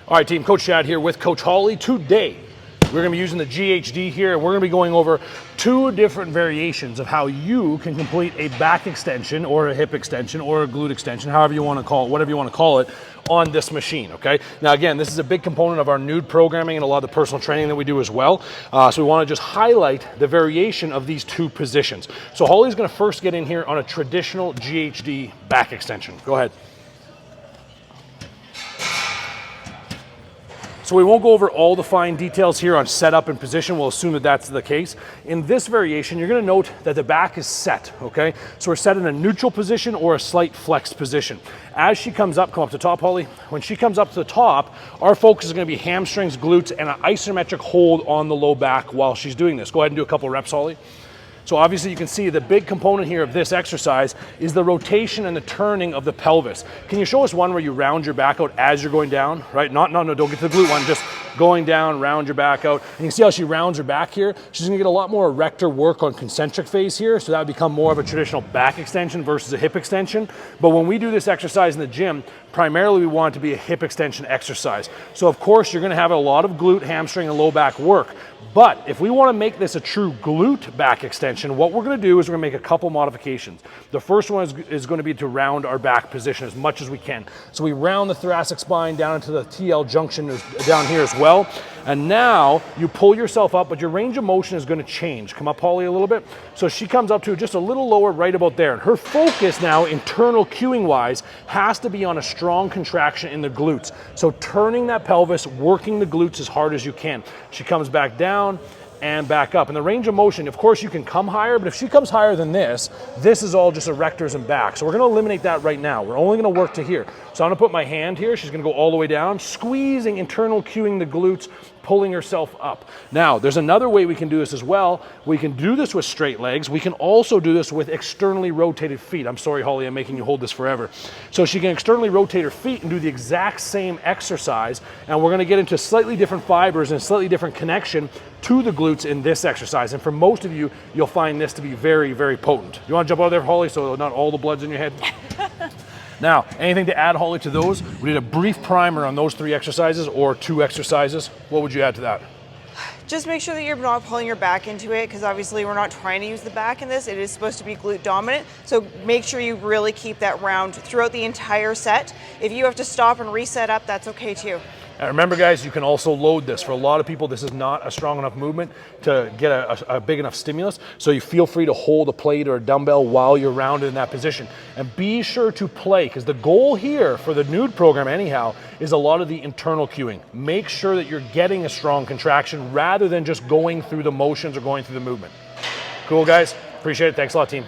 All right, team, Coach Chad here with Coach Holly. Today, we're gonna be using the GHD here, and we're gonna be going over 2 different variations of how you can complete a back extension or a hip extension or a glute extension, however you wanna call it, whatever you wanna call it, on this machine, okay? Now again, this is a big component of our nude programming and a lot of the personal training that we do as well. So we wanna just highlight the variation of these 2 positions. So Holly's gonna first get in here on a traditional GHD back extension. Go ahead. So we won't go over all the fine details here on setup and position. We'll assume that that's the case. In this variation, you're gonna note that the back is set, okay? So we're set in a neutral position or a slight flexed position. As she comes up, come up to top, Holly. When she comes up to the top, our focus is gonna be hamstrings, glutes, and an isometric hold on the low back while she's doing this. Go ahead and do a couple reps, Holly. So obviously you can see the big component here of this exercise is the rotation and the turning of the pelvis. Can you show us one where you round your back out as you're going down, right? No, don't get to the glute one, just going down, round your back out. And you can see how she rounds her back here. She's gonna get a lot more erector work on concentric phase here, so that would become more of a traditional back extension versus a hip extension. But when we do this exercise in the gym, primarily we want it to be a hip extension exercise. So of course you're gonna have a lot of glute, hamstring, and low back work. But if we wanna make this a true glute back extension, what we're gonna do is we're gonna make a couple modifications. The first one is gonna be to round our back position as much as we can. So we round the thoracic spine down into the TL junction down here as well. And now you pull yourself up, but your range of motion is gonna change. Come up, Holly, a little bit. So she comes up to just a little lower, right about there. And her focus now, internal cueing wise, has to be on a strong contraction in the glutes. So turning that pelvis, working the glutes as hard as you can. She comes back down and back up. And the range of motion, of course you can come higher, but if she comes higher than this is all just erectors and back. So we're gonna eliminate that right now. We're only gonna work to here. So I'm gonna put my hand here, she's gonna go all the way down, squeezing, internal cueing the glutes, pulling herself up. Now, there's another way we can do this as well. We can do this with straight legs. We can also do this with externally rotated feet. I'm sorry, Holly, I'm making you hold this forever. So she can externally rotate her feet and do the exact same exercise, and we're gonna get into slightly different fibers and slightly different connection to the glutes in this exercise. And for most of you, you'll find this to be very, very potent. You wanna jump out there, Holly, so not all the blood's in your head? Now, anything to add, Holly, to those? We did a brief primer on those 3 exercises or 2 exercises. What would you add to that? Just make sure that you're not pulling your back into it, because obviously we're not trying to use the back in this. It is supposed to be glute dominant. So make sure you really keep that round throughout the entire set. If you have to stop and reset up, that's okay too. And remember, guys, you can also load this. For a lot of people, this is not a strong enough movement to get a big enough stimulus. So you feel free to hold a plate or a dumbbell while you're rounded in that position. And be sure to play, because the goal here for the nude program anyhow is a lot of the internal cueing. Make sure that you're getting a strong contraction rather than just going through the motions or going through the movement. Cool, guys? Appreciate it. Thanks a lot, team.